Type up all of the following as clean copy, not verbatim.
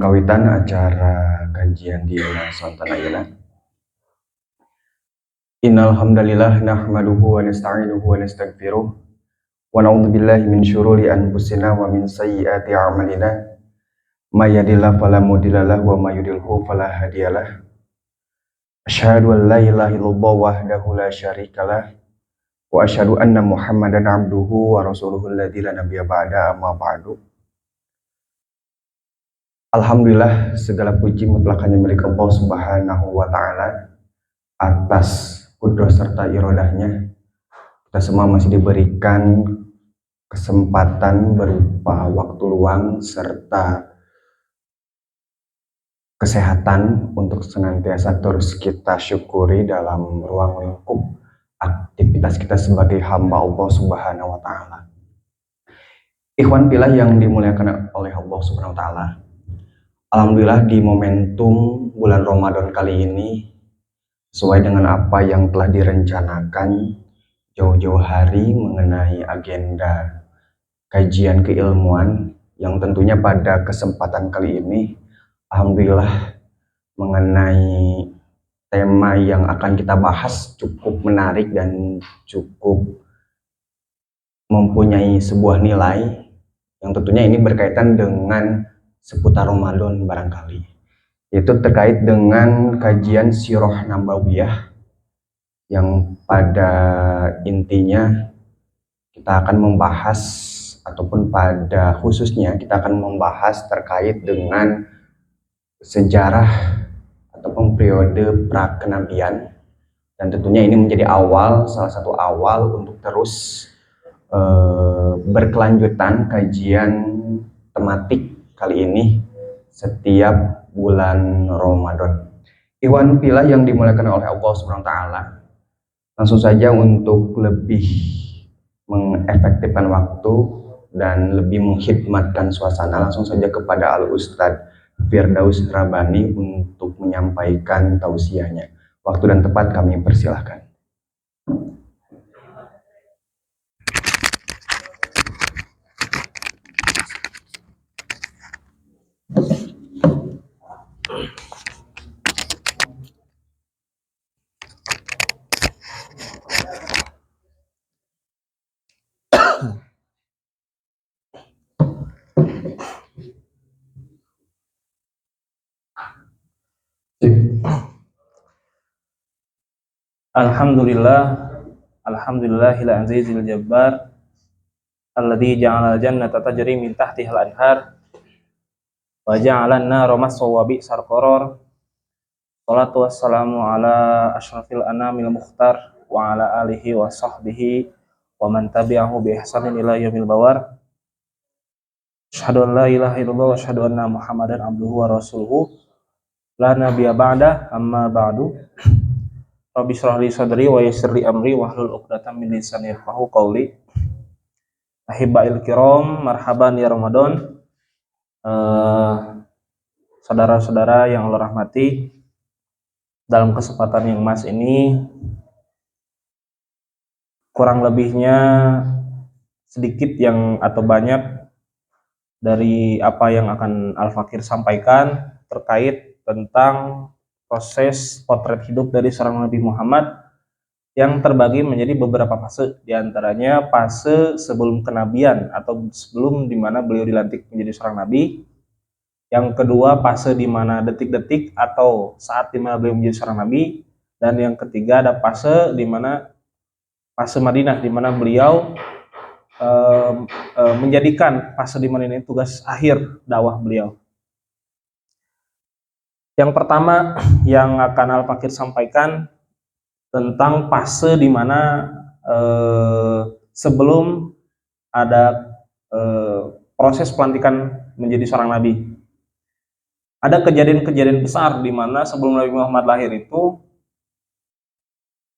Pangkawitan acara kajian dina sonten ayeuna. Innal hamdalillah nahmaduhu wa nasta'inuhu wa nastaghfiruh wa na'udzubillahi min syururi anfusina wa min sayyiati a'malina. May yahdihillahu fala mudhillalah wa may yudhlilhu fala hadiyalah. Asyhadu an la ilaha illallah wahdahu la syarikalah wa asyhadu anna Muhammadan abduhu wa rasuluhu alladzi la nabiyya ba'da, amma ba'du. Alhamdulillah, segala puji mutlak hanya milik Allah Subhanahu wa Ta'ala. Atas kudros serta irodahnya, kita semua masih diberikan kesempatan berupa waktu luang serta kesehatan untuk senantiasa terus kita syukuri dalam ruang lingkup aktivitas kita sebagai hamba Allah Subhanahu wa Ta'ala. Ikhwan pilih yang dimuliakan oleh Allah Subhanahu wa Ta'ala, alhamdulillah di momentum bulan Ramadan kali ini, sesuai dengan apa yang telah direncanakan jauh-jauh hari mengenai agenda kajian keilmuan, yang tentunya pada kesempatan kali ini alhamdulillah mengenai tema yang akan kita bahas cukup menarik dan cukup mempunyai sebuah nilai yang tentunya ini berkaitan dengan seputar Ramadan barangkali, yaitu terkait dengan kajian Sirah Nabawiyah, yang pada intinya kita akan membahas ataupun pada khususnya kita akan membahas terkait dengan sejarah ataupun periode prakenabian, dan tentunya ini menjadi salah satu awal untuk terus berkelanjutan kajian tematik kali ini setiap bulan Ramadan. Ikhwan pilih yang dimuliakan oleh Allah Subhanahu wa Ta'ala, langsung saja untuk lebih mengefektifkan waktu dan lebih menghikmatkan suasana, langsung saja kepada Al-Ustadz Firdaus Rabani untuk menyampaikan tausiahnya. Waktu dan tempat kami persilahkan. Alhamdulillahil azizil jabbar alladzi ja'ala al-jannata tajri min tahtihal anhar wa ja'ala an-nara maswa bi'sal qarar. Shalatu wassalamu ala asyrafil anamil mukhtar wa ala alihi wa sahbihi wa man tabi'ahu bi ihsanin ila yaumil bawar. Asyhadu an la ilaha illallah wa asyhadu anna Muhammadan abduhu wa rasuluhu la nabiyya ba'da, amma ba'du. Rabbi shrah li sadri wa yassir li amri wahlul 'uqdatam min lisani yafqahu qawli. Ahibbail kiram, marhaban ya Ramadan. Saudara-saudara yang Allah rahmati, dalam kesempatan yang emas ini kurang lebihnya sedikit yang atau banyak dari apa yang akan Al-Fakir sampaikan terkait tentang proses potret hidup dari seorang Nabi Muhammad yang terbagi menjadi beberapa fase, diantaranya fase sebelum kenabian atau sebelum dimana beliau dilantik menjadi seorang nabi. Yang kedua fase dimana detik-detik atau saat dimana beliau menjadi seorang nabi, dan yang ketiga ada fase dimana fase Madinah, dimana beliau menjadikan fase dimana ini tugas akhir dakwah beliau. Yang pertama yang akan Al-Fakir sampaikan tentang fase di mana sebelum ada proses pelantikan menjadi seorang nabi. Ada kejadian-kejadian besar di mana sebelum Nabi Muhammad lahir itu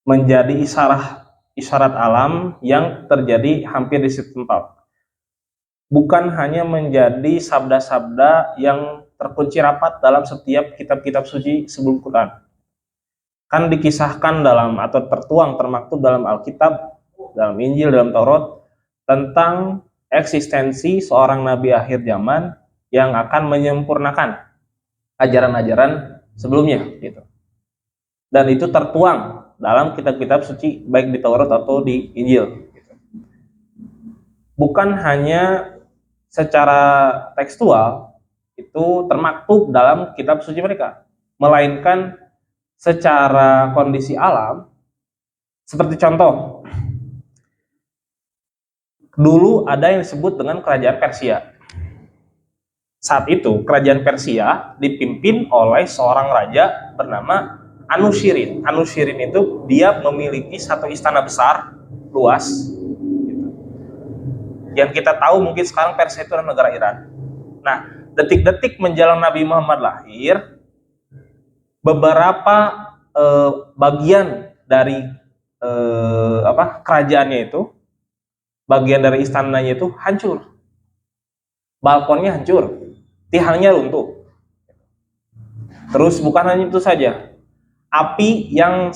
menjadi isyarat alam yang terjadi hampir di setiap tempat. Bukan hanya menjadi sabda-sabda yang terkunci rapat dalam setiap kitab-kitab suci sebelum Quran. Kan dikisahkan dalam atau tertuang termaktub dalam Alkitab, dalam Injil, dalam Taurat tentang eksistensi seorang nabi akhir zaman yang akan menyempurnakan ajaran-ajaran sebelumnya gitu. Dan itu tertuang dalam kitab-kitab suci baik di Taurat atau di Injil gitu. Bukan hanya secara tekstual itu termaktub dalam kitab suci mereka, melainkan secara kondisi alam. Seperti contoh, dulu ada yang disebut dengan kerajaan Persia. Saat itu kerajaan Persia dipimpin oleh seorang raja bernama Anushirin. Anushirin itu dia memiliki satu istana besar, luas. Gitu. Yang kita tahu mungkin sekarang Persia itu adalah negara Iran. Nah, detik-detik menjelang Nabi Muhammad lahir, beberapa bagian dari kerajaannya itu, bagian dari istananya itu hancur, balkonnya hancur, tiangnya runtuh. Terus bukan hanya itu saja, api yang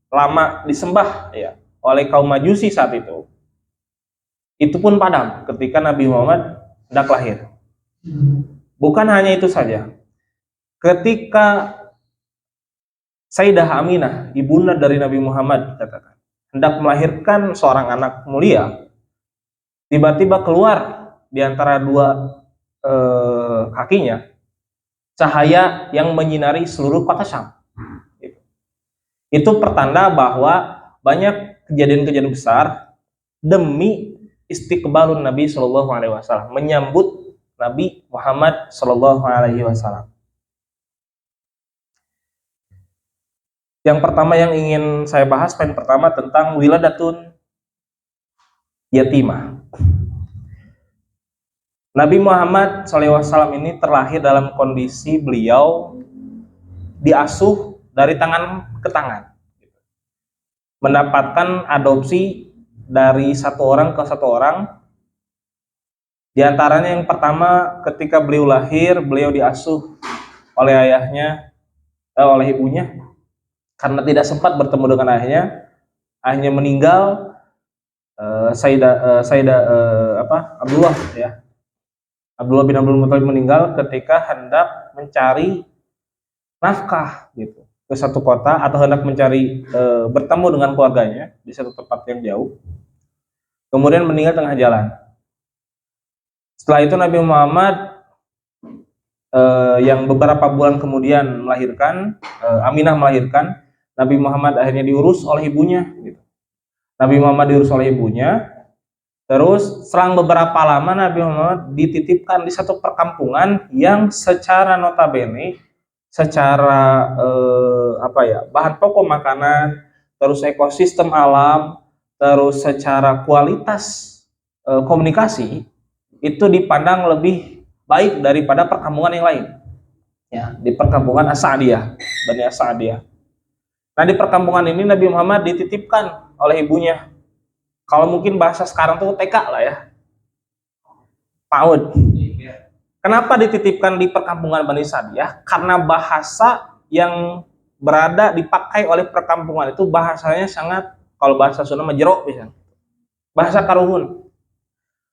lama disembah ya oleh kaum Majusi saat itu pun padam ketika Nabi Muhammad hendak lahir. Bukan hanya itu saja, ketika Sayyidah Aminah, ibunda dari Nabi Muhammad, katakan hendak melahirkan seorang anak mulia, tiba-tiba keluar di antara dua kakinya cahaya yang menyinari seluruh kota Syam. Itu pertanda bahwa banyak kejadian-kejadian besar demi istiqbalun Nabi Shallallahu Alaihi Wasallam, menyambut Nabi Muhammad Shallallahu Alaihi Wasallam. Yang pertama yang ingin saya bahas, poin pertama tentang wiladatun yatimah. Nabi Muhammad SAW ini terlahir dalam kondisi beliau diasuh dari tangan ke tangan, mendapatkan adopsi dari satu orang ke satu orang. Di antaranya yang pertama, ketika beliau lahir, beliau diasuh oleh ayahnya, oleh ibunya, karena tidak sempat bertemu dengan ayahnya meninggal. Abdullah ya, Abdullah bin Abdul Muthalib meninggal ketika hendak mencari nafkah gitu ke satu kota, atau hendak mencari bertemu dengan keluarganya di satu tempat yang jauh, kemudian meninggal tengah jalan. Setelah itu Nabi Muhammad yang beberapa bulan kemudian melahirkan, Aminah melahirkan, Nabi Muhammad akhirnya diurus oleh ibunya gitu. Nabi Muhammad diurus oleh ibunya. Terus selang beberapa lama Nabi Muhammad dititipkan di satu perkampungan yang secara notabene, secara bahan pokok makanan, terus ekosistem alam, terus secara kualitas komunikasi itu dipandang lebih baik daripada perkampungan yang lain. Ya, di perkampungan As-Sa'diyah, Bani As-Sa'diyah. Nah, di perkampungan ini Nabi Muhammad dititipkan oleh ibunya. Kalau mungkin bahasa sekarang tuh TK lah ya, PAUD. Kenapa dititipkan di perkampungan Bani Sa'diyah? Karena bahasa yang berada dipakai oleh perkampungan itu bahasanya sangat, kalau bahasa Sunda majero misalnya, bahasa karuhun.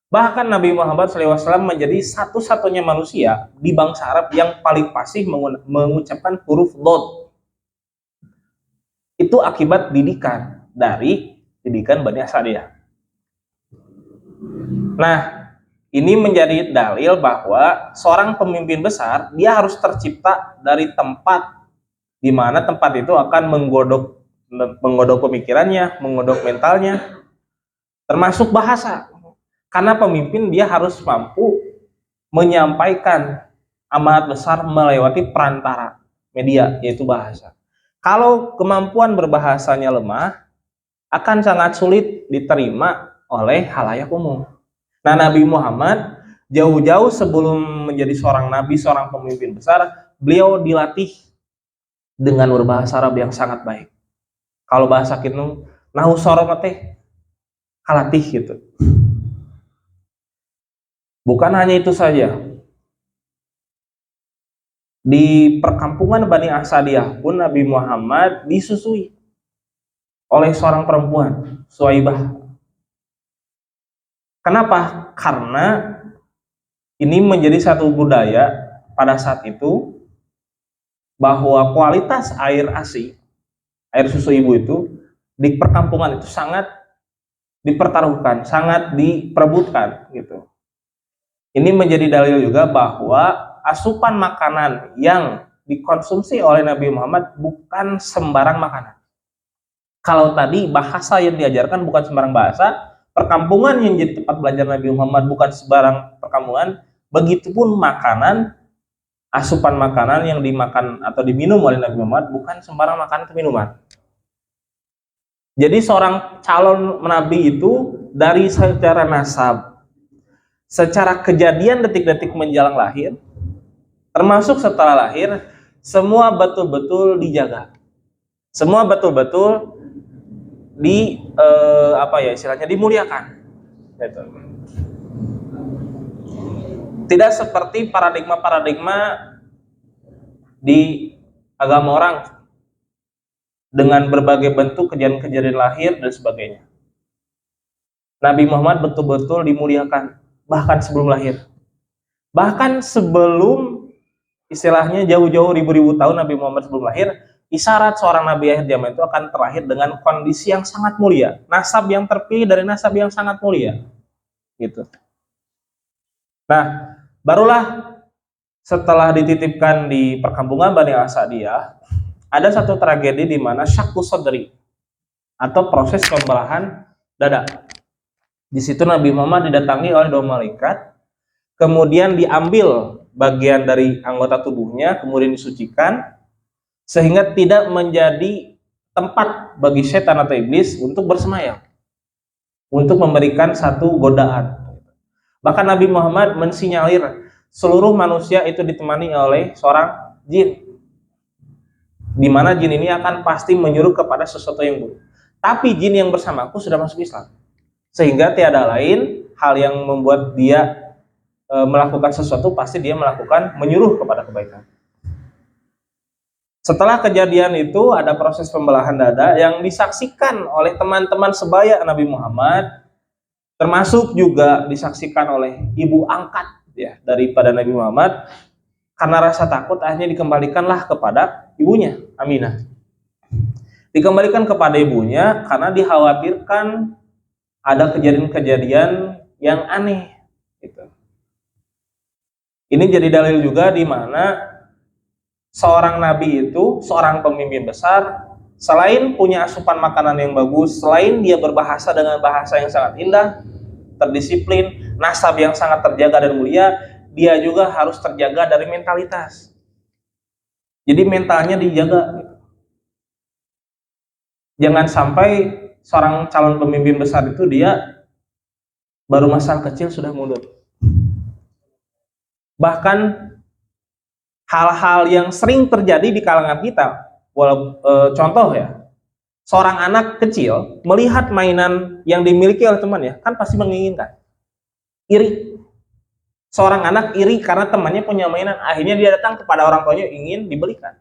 Bahkan Nabi Muhammad SAW menjadi satu-satunya manusia di bangsa Arab yang paling fasih mengucapkan huruf Dod. Itu akibat didikan dari didikan Bani As-Sa'diyah. Nah, ini menjadi dalil bahwa seorang pemimpin besar dia harus tercipta dari tempat di mana tempat itu akan menggodok pemikirannya, menggodok mentalnya, termasuk bahasa. Karena pemimpin dia harus mampu menyampaikan amanat besar melewati perantara media, yaitu bahasa. Kalau kemampuan berbahasanya lemah, akan sangat sulit diterima oleh khalayak umum. Nah, Nabi Muhammad jauh-jauh sebelum menjadi seorang nabi, seorang pemimpin besar, beliau dilatih dengan berbahasa Arab yang sangat baik. Kalau bahasa kita nahu sorot teh kalatih gitu. Bukan hanya itu saja. Di perkampungan Bani As-Sa'diyah pun Nabi Muhammad disusui oleh seorang perempuan, Suwaibah. Kenapa? Karena ini menjadi satu budaya pada saat itu bahwa kualitas air ASI, air susu ibu itu di perkampungan itu sangat dipertaruhkan, sangat diperebutkan gitu. Ini menjadi dalil juga bahwa asupan makanan yang dikonsumsi oleh Nabi Muhammad bukan sembarang makanan. Kalau tadi bahasa yang diajarkan bukan sembarang bahasa, perkampungan yang jadi tempat belajar Nabi Muhammad bukan sembarang perkampungan, begitupun makanan, asupan makanan yang dimakan atau diminum oleh Nabi Muhammad bukan sembarang makanan atau minuman. Jadi seorang calon nabi itu dari secara nasab, secara kejadian detik-detik menjelang lahir, termasuk setelah lahir, semua betul-betul dijaga. Semua betul-betul istilahnya dimuliakan. Gitu. Tidak seperti paradigma-paradigma di agama orang dengan berbagai bentuk kejadian-kejadian lahir dan sebagainya. Nabi Muhammad betul-betul dimuliakan bahkan sebelum lahir. Bahkan sebelum istilahnya jauh-jauh ribu-ribu tahun Nabi Muhammad sebelum lahir, isyarat seorang nabi akhir zaman itu akan terlahir dengan kondisi yang sangat mulia, nasab yang terpilih dari nasab yang sangat mulia. Gitu. Nah, barulah setelah dititipkan di perkampungan Bani Asadiyah, ada satu tragedi di mana syaqqu sadri atau proses pembelahan dada. Di situ Nabi Muhammad didatangi oleh 2 malaikat, kemudian diambil bagian dari anggota tubuhnya, kemudian disucikan sehingga tidak menjadi tempat bagi setan atau iblis untuk bersemayam, untuk memberikan satu godaan. Bahkan Nabi Muhammad mensinyalir seluruh manusia itu ditemani oleh seorang jin, di mana jin ini akan pasti menyuruh kepada sesuatu yang buruk. Tapi jin yang bersamaku sudah masuk Islam, sehingga tiada lain hal yang membuat dia melakukan sesuatu, pasti dia melakukan menyuruh kepada kebaikan. Setelah kejadian itu ada proses pembelahan dada yang disaksikan oleh teman-teman sebaya Nabi Muhammad, termasuk juga disaksikan oleh ibu angkat ya daripada Nabi Muhammad. Karena rasa takut akhirnya dikembalikanlah kepada ibunya, Aminah. Dikembalikan kepada ibunya karena dikhawatirkan ada kejadian-kejadian yang aneh. Gitu. Ini jadi dalil juga di mana seorang nabi itu, seorang pemimpin besar, selain punya asupan makanan yang bagus, selain dia berbahasa dengan bahasa yang sangat indah, terdisiplin, nasab yang sangat terjaga dan mulia, dia juga harus terjaga dari mentalitas. Jadi mentalnya dijaga. Jangan sampai seorang calon pemimpin besar itu dia baru masalah kecil sudah mundur. Bahkan hal-hal yang sering terjadi di kalangan kita, contoh ya, seorang anak kecil melihat mainan yang dimiliki oleh temannya, kan pasti menginginkan, iri. Seorang anak iri karena temannya punya mainan, akhirnya dia datang kepada orang tuanya ingin dibelikan.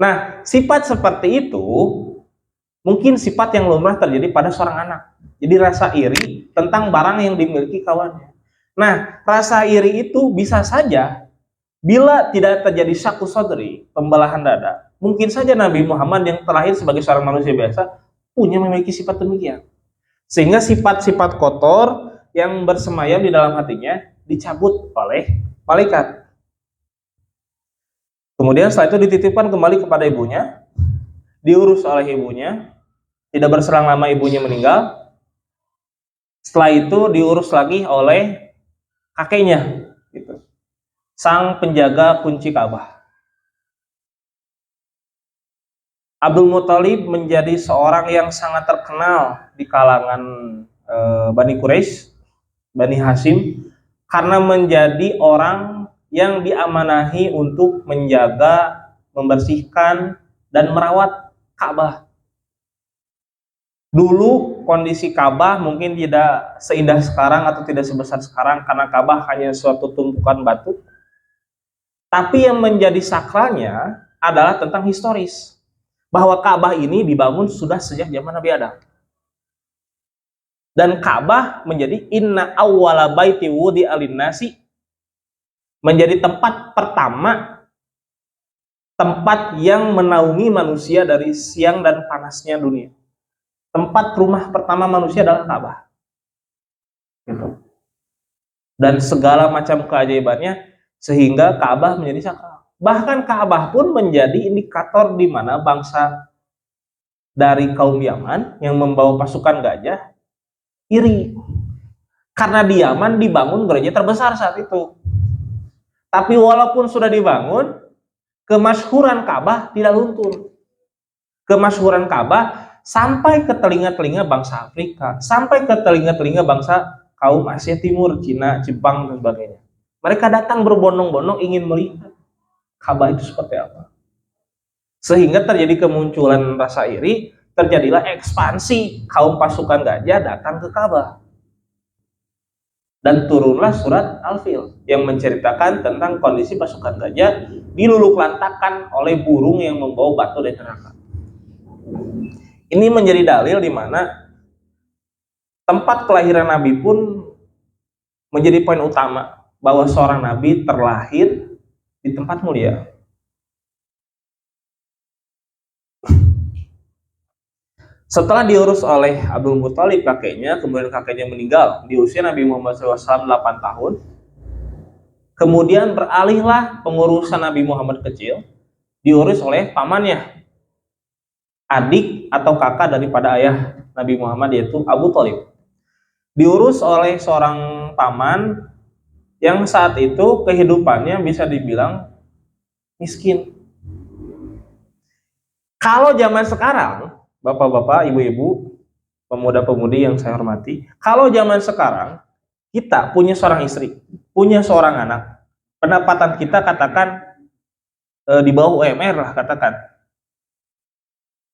Nah, sifat seperti itu mungkin sifat yang lumrah terjadi pada seorang anak. Jadi rasa iri tentang barang yang dimiliki kawannya. Nah, rasa iri itu bisa saja bila tidak terjadi syaqqu sadri, pembelahan dada, mungkin saja Nabi Muhammad yang terlahir sebagai seorang manusia biasa memiliki sifat demikian. Sehingga sifat-sifat kotor yang bersemayam di dalam hatinya dicabut oleh malaikat. Kemudian setelah itu dititipkan kembali kepada ibunya, diurus oleh ibunya, tidak berselang lama ibunya meninggal. Setelah itu diurus lagi oleh kakeknya, gitu. Sang penjaga kunci Ka'bah. Abdul Muthalib menjadi seorang yang sangat terkenal di kalangan Bani Quraisy, Bani Hashim, karena menjadi orang yang diamanahi untuk menjaga, membersihkan, dan merawat Ka'bah. Dulu kondisi Ka'bah mungkin tidak seindah sekarang atau tidak sebesar sekarang karena Ka'bah hanya suatu tumpukan batu. Tapi yang menjadi sakralnya adalah tentang historis. Bahwa Ka'bah ini dibangun sudah sejak zaman Nabi Adam. Dan Ka'bah menjadi inna awwala baiti wudi'a lin-nasi menjadi tempat pertama, tempat yang menaungi manusia dari siang dan panasnya dunia. Tempat rumah pertama manusia adalah Ka'bah. Gitu. Dan segala macam keajaibannya sehingga Ka'bah menjadi sakral. Bahkan Ka'bah pun menjadi indikator di mana bangsa dari kaum Yaman yang membawa pasukan gajah iri. Karena di Yaman dibangun gereja terbesar saat itu. Tapi walaupun sudah dibangun, kemasyhuran Ka'bah tidak luntur. Kemasyhuran Ka'bah sampai ke telinga-telinga bangsa Afrika, sampai ke telinga-telinga bangsa kaum Asia Timur, Cina, Jepang, dan sebagainya. Mereka datang berbondong-bondong ingin melihat Ka'bah itu seperti apa. Sehingga terjadi kemunculan rasa iri, terjadilah ekspansi kaum pasukan gajah datang ke Ka'bah. Dan turunlah surat Al-Fil yang menceritakan tentang kondisi pasukan gajah diluluk lantakan oleh burung yang membawa batu dari neraka. Ini menjadi dalil di mana tempat kelahiran Nabi pun menjadi poin utama bahwa seorang Nabi terlahir di tempat mulia. Setelah diurus oleh Abdul Muthalib kakeknya, kemudian kakeknya meninggal di usia Nabi Muhammad SAW 8 tahun. Kemudian beralihlah pengurusan Nabi Muhammad kecil diurus oleh pamannya, adik atau kakak daripada ayah Nabi Muhammad, yaitu Abu Thalib. Diurus oleh seorang paman yang saat itu kehidupannya bisa dibilang miskin. Kalau zaman sekarang, bapak-bapak, ibu-ibu, pemuda-pemudi yang saya hormati, kalau zaman sekarang kita punya seorang istri, punya seorang anak, pendapatan kita katakan di bawah UMR lah katakan.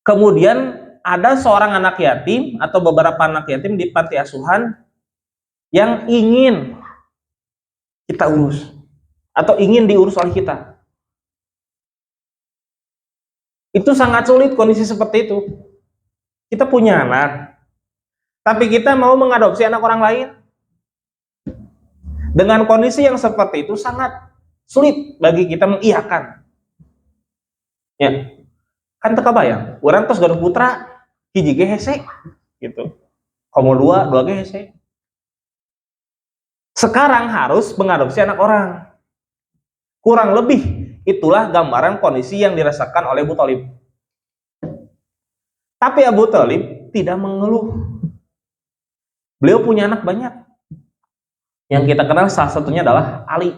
Kemudian ada seorang anak yatim atau beberapa anak yatim di panti asuhan yang ingin kita urus atau ingin diurus oleh kita. Itu sangat sulit kondisi seperti itu. Kita punya anak, tapi kita mau mengadopsi anak orang lain. Dengan kondisi yang seperti itu sangat sulit bagi kita mengiyakan. Ya, kan teka bayang, orang tos gaduh putra, hiji ge hese, gitu. Komo dua ge hese. Sekarang harus mengadopsi anak orang. Kurang lebih itulah gambaran kondisi yang dirasakan oleh Abu Thalib. Tapi Abu Thalib tidak mengeluh. Beliau punya anak banyak. Yang kita kenal salah satunya adalah Ali.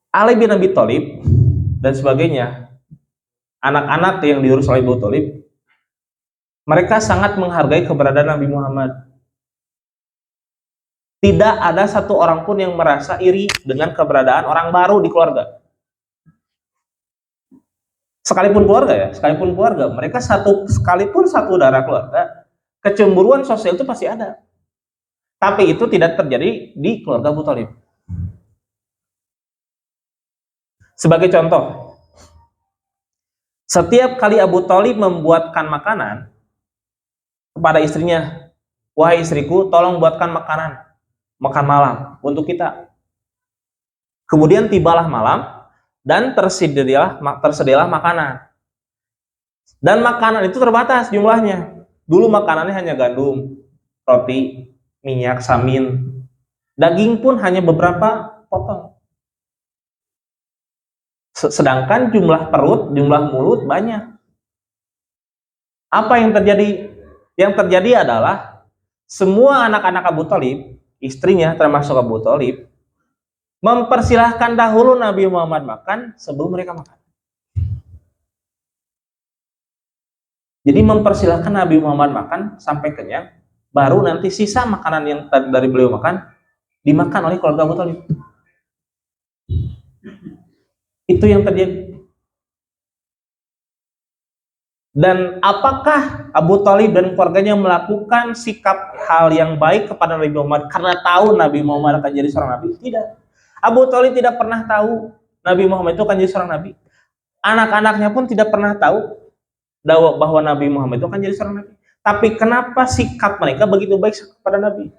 Ali bin Abi Thalib dan sebagainya. Anak-anak yang diurus oleh Abu Thalib, mereka sangat menghargai keberadaan Nabi Muhammad. Tidak ada satu orang pun yang merasa iri dengan keberadaan orang baru di keluarga. Sekalipun keluarga, mereka sekalipun satu darah keluarga, kecemburuan sosial itu pasti ada. Tapi itu tidak terjadi di keluarga Abu Thalib. Sebagai contoh, setiap kali Abu Thalib membuatkan makanan kepada istrinya, wahai istriku, tolong buatkan makan malam untuk kita. Kemudian tibalah malam, dan tersedialah makanan. Dan makanan itu terbatas jumlahnya. Dulu makanannya hanya gandum, roti, minyak, samin. Daging pun hanya beberapa potong. Sedangkan jumlah perut, jumlah mulut banyak. Apa yang terjadi? Yang terjadi adalah semua anak-anak Abu Thalib, istrinya termasuk Abu Thalib, mempersilahkan dahulu Nabi Muhammad makan sebelum mereka makan. Jadi mempersilahkan Nabi Muhammad makan sampai kenyang, baru nanti sisa makanan yang dari beliau makan dimakan oleh keluarga Abu Thalib. Itu yang terjadi. Dan apakah Abu Thalib dan keluarganya melakukan sikap hal yang baik kepada Nabi Muhammad karena tahu Nabi Muhammad akan jadi seorang nabi? Tidak. Abu Thalib tidak pernah tahu Nabi Muhammad itu akan jadi seorang nabi. Anak-anaknya pun tidak pernah tahu bahwa Nabi Muhammad itu akan jadi seorang nabi. Tapi kenapa sikap mereka begitu baik kepada Nabi?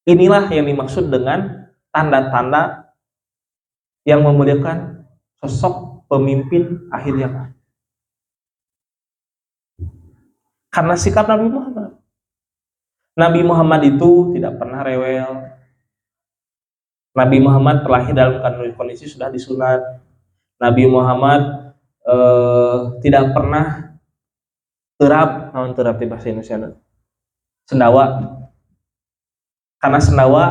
Inilah yang dimaksud dengan tanda-tanda yang memuliakan sosok pemimpin akhir zaman. Karena sikap Nabi Muhammad. Nabi Muhammad itu tidak pernah rewel. Nabi Muhammad terlahir dalam kondisi sudah disunat. Nabi Muhammad tidak pernah terap, namun terap di bahasa Indonesia, sendawa. Karena sendawa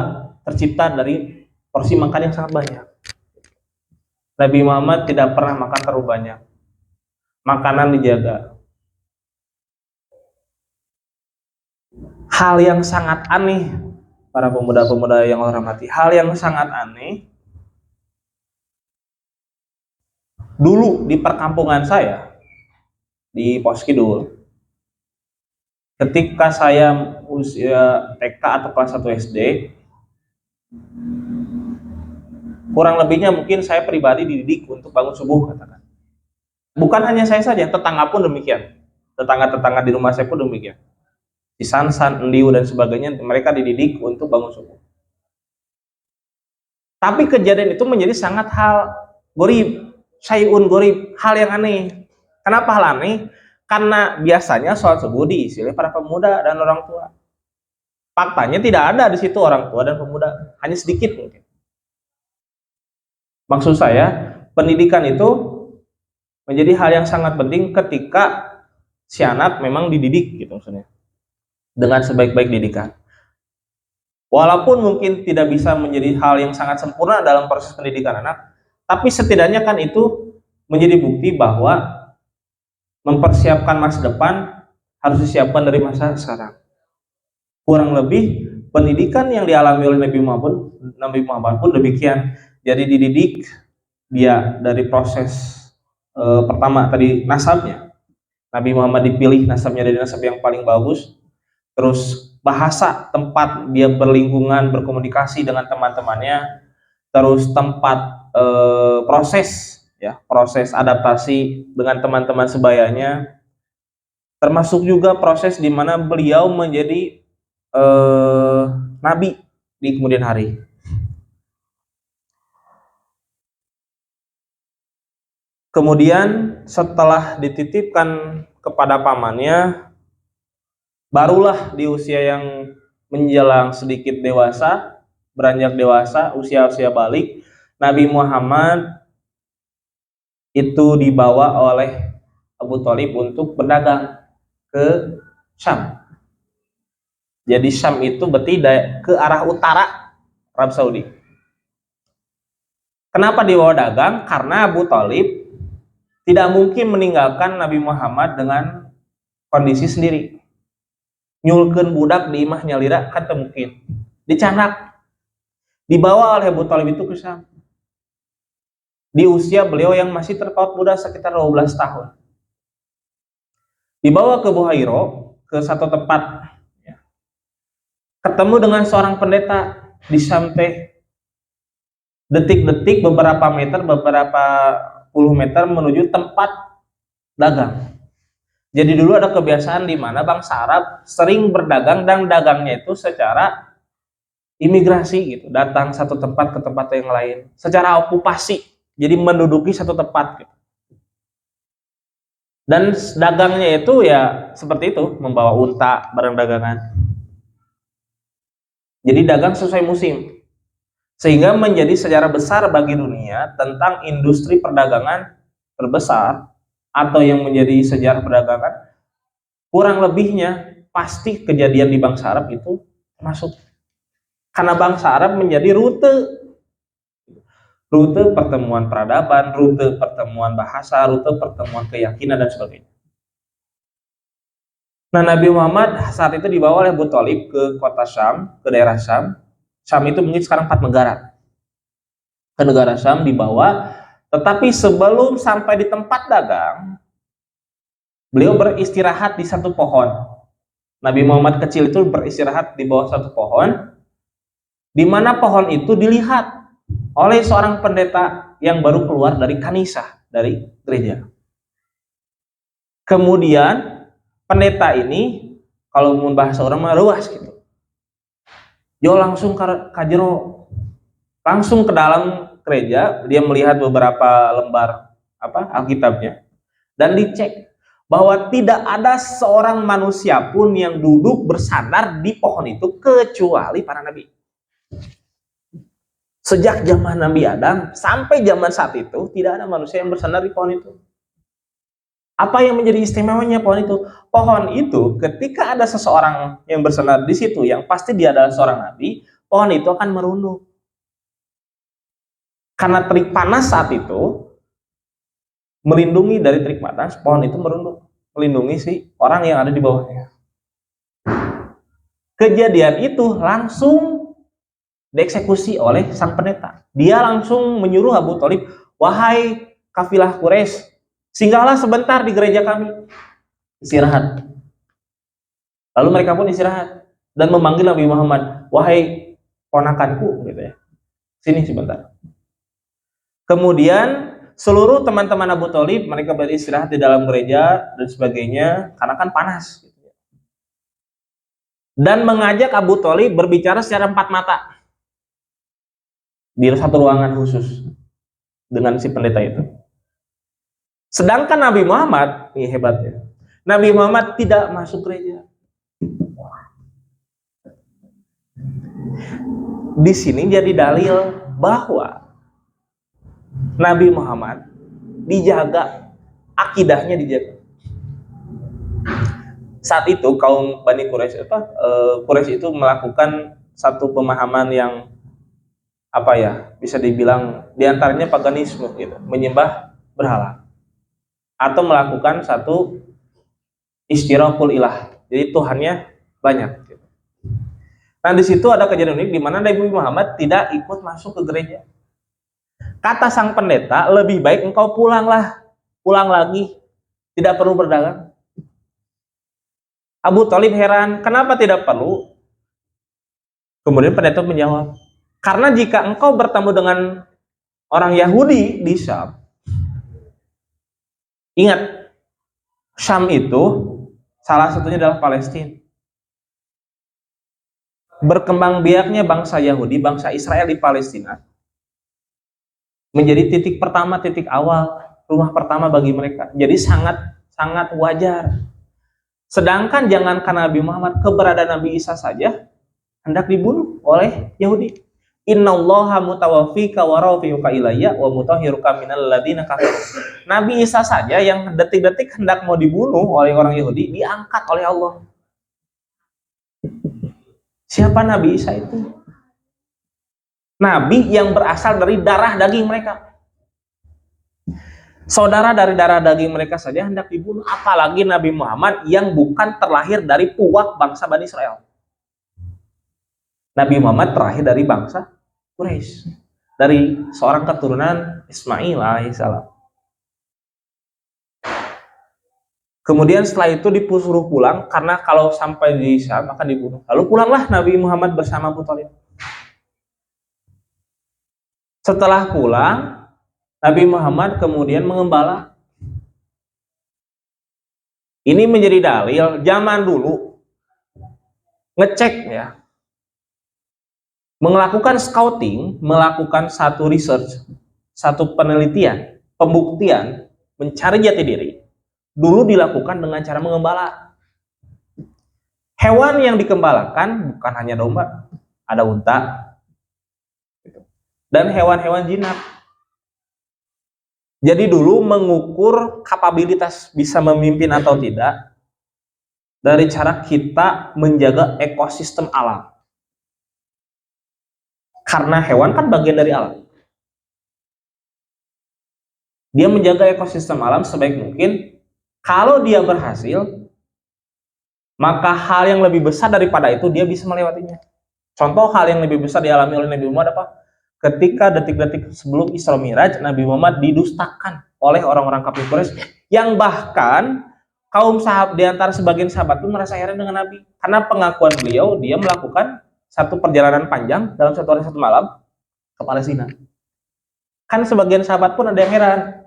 tercipta dari porsi makan yang sangat banyak. Nabi Muhammad tidak pernah makan terlalu banyak. Makanan dijaga. Hal yang sangat aneh, para pemuda-pemuda yang Allah rahmati, hal yang sangat aneh, dulu di perkampungan saya, di Pos Kidul, ketika saya usia TK atau kelas 1 SD, kurang lebihnya mungkin saya pribadi dididik untuk bangun subuh, katakan. Bukan hanya saya saja, tetangga pun demikian. Tetangga-tetangga di rumah saya pun demikian. Di Sansan, Endiu, dan sebagainya, mereka dididik untuk bangun subuh. Tapi kejadian itu menjadi sangat hal gorib, syai'un gorib, hal yang aneh. Kenapa hal aneh? Karena biasanya sholat subuh diisi oleh para pemuda dan orang tua. Faktanya tidak ada di situ orang tua dan pemuda, hanya sedikit mungkin. Maksud saya, pendidikan itu menjadi hal yang sangat penting ketika si anak memang dididik, gitu maksudnya, dengan sebaik-baik didikan. Walaupun mungkin tidak bisa menjadi hal yang sangat sempurna dalam proses pendidikan anak, tapi setidaknya kan itu menjadi bukti bahwa mempersiapkan masa depan harus disiapkan dari masa sekarang. Kurang lebih pendidikan yang dialami oleh Nabi Muhammad pun demikian. Jadi dididik dia dari proses pertama tadi nasabnya. Nabi Muhammad dipilih nasabnya dari nasab yang paling bagus. Terus bahasa tempat dia berlingkungan, berkomunikasi dengan teman-temannya. Terus tempat proses adaptasi dengan teman-teman sebayanya. Termasuk juga proses di mana beliau menjadi nabi di kemudian hari. Kemudian setelah dititipkan kepada pamannya, barulah di usia yang menjelang sedikit dewasa, beranjak dewasa, usia-usia balik, Nabi Muhammad itu dibawa oleh Abu Thalib untuk berdagang ke Syam. Jadi Syam itu berarti ke arah utara Arab Saudi. Kenapa dibawa dagang? Karena Abu Thalib tidak mungkin meninggalkan Nabi Muhammad dengan kondisi sendiri. Nyulkeun budak di imah nyalira kan mungkin. Dicanak. Dibawa oleh Abu Thalib itu ke Syam. Di usia beliau yang masih terpaut muda sekitar 12 tahun. Dibawa ke Buhairo, ke satu tempat. Ketemu dengan seorang pendeta di Syam teh. Detik-detik beberapa puluh meter menuju tempat dagang. Jadi dulu ada kebiasaan di mana bangsa Arab sering berdagang dan dagangnya itu secara imigrasi gitu, datang satu tempat ke tempat yang lain, secara okupasi, jadi menduduki satu tempat gitu. Dan dagangnya itu ya seperti itu, membawa unta, barang dagangan. Jadi dagang sesuai musim. Sehingga menjadi sejarah besar bagi dunia tentang industri perdagangan terbesar atau yang menjadi sejarah perdagangan, kurang lebihnya pasti kejadian di bangsa Arab itu termasuk. Karena bangsa Arab menjadi rute pertemuan peradaban, rute pertemuan bahasa, rute pertemuan keyakinan dan sebagainya. Nah, Nabi Muhammad saat itu dibawa oleh Abu Thalib ke kota Syam, ke daerah Syam. Syam itu mungkin sekarang 4 negara. Ke negara Syam dibawa, tetapi sebelum sampai di tempat dagang, beliau beristirahat di satu pohon. Nabi Muhammad kecil itu beristirahat di bawah satu pohon, di mana pohon itu dilihat oleh seorang pendeta yang baru keluar dari kanisah, dari gereja. Kemudian pendeta ini, kalau mau bahasa orang mah ruas gitu, Jo langsung ka jero, langsung ke dalam gereja, dia melihat beberapa lembar Alkitabnya dan dicek bahwa tidak ada seorang manusia pun yang duduk bersandar di pohon itu kecuali para nabi. Sejak zaman Nabi Adam sampai zaman saat itu tidak ada manusia yang bersandar di pohon itu. Apa yang menjadi istimewanya pohon itu? Pohon itu ketika ada seseorang yang bersandar di situ yang pasti dia adalah seorang nabi, pohon itu akan merunduk. Karena terik panas saat itu melindungi dari terik panas, pohon itu merunduk, melindungi si orang yang ada di bawahnya. Kejadian itu langsung dieksekusi oleh sang pendeta. Dia langsung menyuruh Abu Thalib, wahai kafilah Quraisy, singgahlah sebentar di gereja kami, istirahat. Lalu mereka pun istirahat dan memanggil Nabi Muhammad, wahai ponakanku, gitu ya, sini sebentar. Kemudian seluruh teman-teman Abu Thalib mereka beristirahat di dalam gereja dan sebagainya karena kan panas. Dan mengajak Abu Thalib berbicara secara empat mata di satu ruangan khusus dengan si pendeta itu. Sedangkan Nabi Muhammad, ini hebatnya, Nabi Muhammad tidak masuk gereja. Di sini jadi dalil bahwa Nabi Muhammad dijaga, akidahnya dijaga. Saat itu kaum Bani Quraisy Quraisy itu melakukan satu pemahaman yang bisa dibilang diantaranya paganisme, gitu, menyembah berhala atau melakukan satu istirakul ilah, jadi Tuhannya banyak. Gitu. Nah di situ ada kejadian unik di mana Nabi Muhammad tidak ikut masuk ke gereja. Kata sang pendeta, lebih baik engkau pulang lagi, tidak perlu berdagang. Abu Thalib heran, kenapa tidak perlu? Kemudian pendeta menjawab, karena jika engkau bertemu dengan orang Yahudi di Syam, ingat, Syam itu salah satunya adalah Palestina. Berkembang biaknya bangsa Yahudi, bangsa Israel di Palestina, menjadi titik pertama, titik awal, rumah pertama bagi mereka. Jadi sangat wajar. Sedangkan jangankan Nabi Muhammad, keberadaan Nabi Isa saja hendak dibunuh oleh Yahudi. Innallaha mutawaffika wa rafi'uka ilayya wa mutahhiruka minal ladzina kafaru. Nabi Isa saja yang detik-detik hendak mau dibunuh oleh orang Yahudi diangkat oleh Allah. Siapa Nabi Isa itu? Nabi yang berasal dari darah daging mereka. Saudara dari darah daging mereka saja hendak dibunuh, apalagi Nabi Muhammad yang bukan terlahir dari puak bangsa Bani Israel. Nabi Muhammad terlahir dari bangsa Quraisy, dari seorang keturunan Ismail alaihissalam. Kemudian setelah itu disuruh pulang karena kalau sampai di Syam akan dibunuh. Lalu pulanglah Nabi Muhammad bersama Abu Thalib. Setelah pulang, Nabi Muhammad kemudian mengembala. Ini menjadi dalil zaman dulu ngecek ya, melakukan scouting, melakukan satu research, satu penelitian, pembuktian, mencari jati diri. Dulu dilakukan dengan cara mengembala. Hewan yang dikembalakan bukan hanya domba, ada unta, dan hewan-hewan jinak. Jadi dulu mengukur kapabilitas bisa memimpin atau tidak dari cara kita menjaga ekosistem alam. Karena hewan kan bagian dari alam. Dia menjaga ekosistem alam sebaik mungkin. Kalau dia berhasil, maka hal yang lebih besar daripada itu dia bisa melewatinya. Contoh hal yang lebih besar dialami oleh Nabi Muhammad apa? Ketika detik-detik sebelum Isra Miraj, Nabi Muhammad didustakan oleh orang-orang kafir Quraisy yang bahkan kaum sahabat di antara sebagian sahabat pun merasa heran dengan Nabi karena pengakuan beliau dia melakukan satu perjalanan panjang dalam satu hari satu malam ke Palestina. Kan sebagian sahabat pun ada yang heran.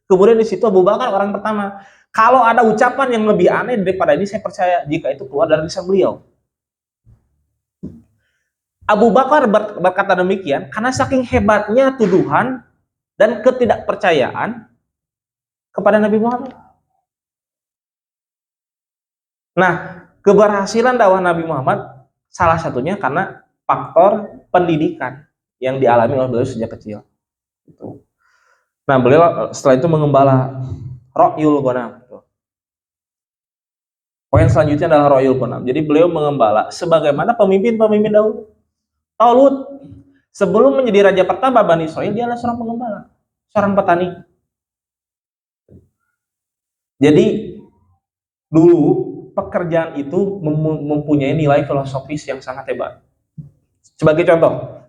Kemudian di situ Abu Bakar orang pertama. Kalau ada ucapan yang lebih aneh daripada ini, saya percaya jika itu keluar dari lisan beliau. Abu Bakar berkata demikian karena saking hebatnya tuduhan dan ketidakpercayaan kepada Nabi Muhammad. Nah, keberhasilan dakwah Nabi Muhammad salah satunya karena faktor pendidikan yang dialami oleh beliau sejak kecil. Nah, beliau setelah itu mengembala Ra'yul Ghanam. Poin selanjutnya adalah Ra'yul Ghanam. Jadi beliau mengembala sebagaimana pemimpin-pemimpin dahulu. Talut sebelum menjadi raja pertama Bani Israil, dia adalah seorang pengembala, seorang petani. Jadi dulu pekerjaan itu mempunyai nilai filosofis yang sangat hebat. Sebagai contoh,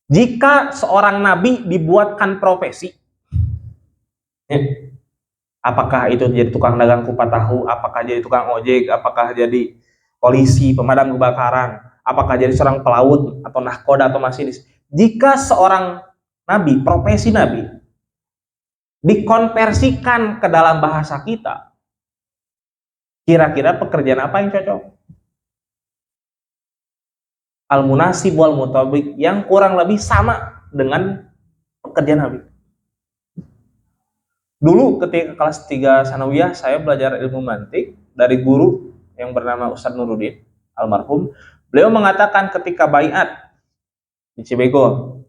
jika seorang nabi dibuatkan profesi, apakah itu jadi tukang dagang kupat tahu, apakah jadi tukang ojek, apakah jadi polisi, pemadam kebakaran, apakah jadi seorang pelaut atau nahkoda atau masinis. Jika seorang nabi, profesi nabi, dikonversikan ke dalam bahasa kita, kira-kira pekerjaan apa yang cocok? Al-munasib wal mutabik, yang kurang lebih sama dengan pekerjaan nabi. Dulu ketika kelas 3 sanawiyah saya belajar ilmu mantik dari guru yang bernama Ustadz Nuruddin almarhum. Beliau mengatakan ketika baiat di Cibego,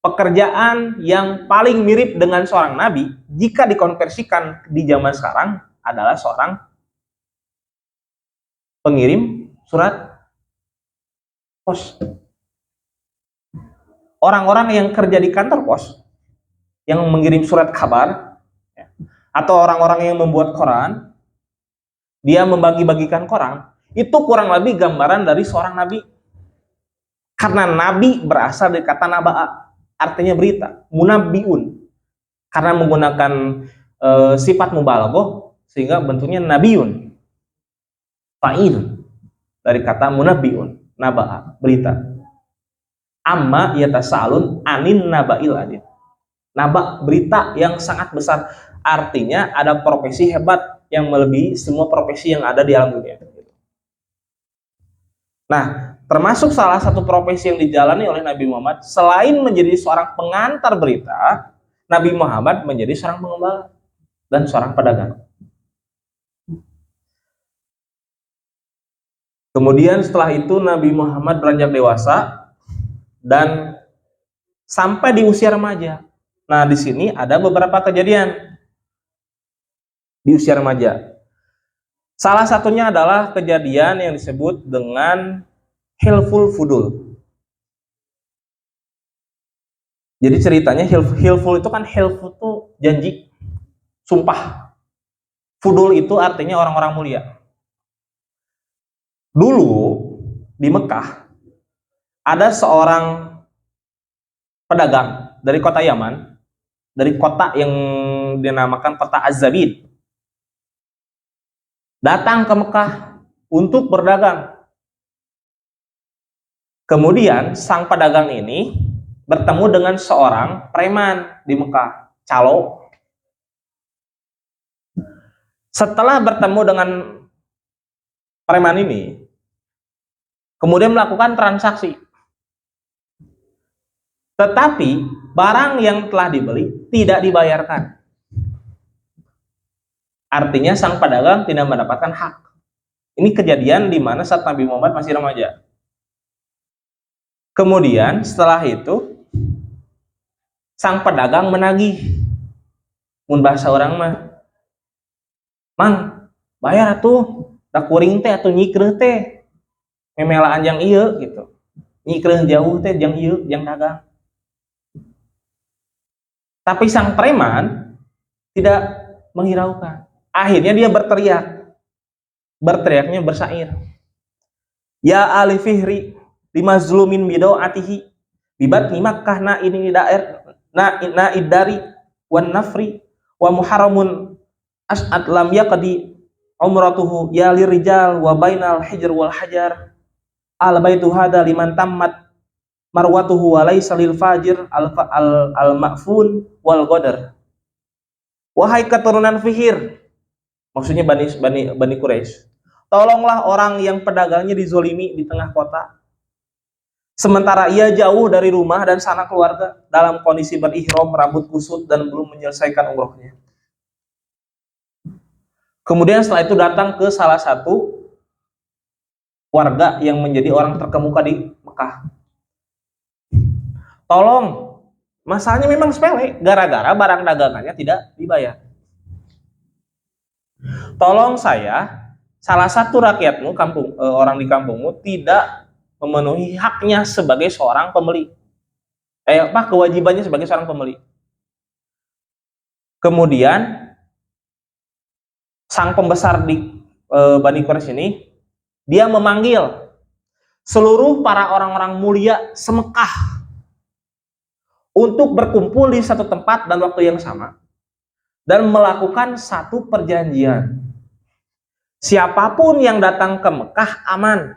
pekerjaan yang paling mirip dengan seorang nabi jika dikonversikan di zaman sekarang adalah seorang pengirim surat pos. Orang-orang yang kerja di kantor pos yang mengirim surat kabar, atau orang-orang yang membuat koran, dia membagi-bagikan koran, itu kurang lebih gambaran dari seorang nabi. Karena nabi berasal dari kata naba'a, artinya berita, munabbiun. Karena menggunakan sifat mubalaghah sehingga bentuknya nabiun. Fa'il dari kata munabbiun, naba'a, berita. Amma yatasa'alun anin naba'il adin. Naba, berita yang sangat besar. Artinya ada profesi hebat yang melebihi semua profesi yang ada di alam dunia. Nah, termasuk salah satu profesi yang dijalani oleh Nabi Muhammad, selain menjadi seorang pengantar berita, Nabi Muhammad menjadi seorang pengembala dan seorang pedagang. Kemudian setelah itu Nabi Muhammad beranjak dewasa dan sampai di usia remaja. Nah, di sini ada beberapa kejadian di usia remaja. Salah satunya adalah kejadian yang disebut dengan Hilful Fudul. Jadi ceritanya Hilful itu kan, Hilful itu janji, sumpah. Fudul itu artinya orang-orang mulia. Dulu di Mekah ada seorang pedagang dari kota Yaman, dari kota yang dinamakan kota Az-Zabid, datang ke Mekah untuk berdagang. Kemudian sang pedagang ini bertemu dengan seorang preman di Mekah, calo. Setelah bertemu dengan preman ini, kemudian melakukan transaksi. Tetapi barang yang telah dibeli tidak dibayarkan. Artinya sang pedagang tidak mendapatkan hak. Ini kejadian di mana saat Nabi Muhammad masih remaja. Kemudian setelah itu sang pedagang menagih. Mun bahasa orang mah, "Mang, bayar atuh, da kuring teh atuh nyikreuh teh. Memelaan jang ieu gitu. Nyikreuh jauh teh jang ieu, jang dagang." Tapi sang preman tidak menghiraukan. Akhirnya dia berteriak. Berteriaknya bersair. Ya ali fihri limazlumin bidau'atihi bibatni Makkah na ini daer na idari wan nafri wa muharramun as'ad lam yaqdi umratuhu ya lirijal wa bainal hijr wal hajar al baitu hada liman tammat marwatuhu wa laysa lil fajir al ma'fun wal qadar. Wahai keturunan Fihir, maksudnya Bani Quraisy, tolonglah orang yang pedagangnya dizolimi di tengah kota. Sementara ia jauh dari rumah dan sanak keluarga dalam kondisi berihram, rambut kusut dan belum menyelesaikan umrohnya. Kemudian setelah itu datang ke salah satu warga yang menjadi orang terkemuka di Mekah. Tolong, masalahnya memang sepele, gara-gara barang dagangannya tidak dibayar. Tolong saya, salah satu rakyatmu, orang di kampungmu tidak memenuhi haknya sebagai seorang pembeli. Kewajibannya sebagai seorang pembeli. Kemudian sang pembesar di Bani Quraisy ini, dia memanggil seluruh para orang-orang mulia se-Mekah untuk berkumpul di satu tempat dan waktu yang sama dan melakukan satu perjanjian. Siapapun yang datang ke Mekah aman.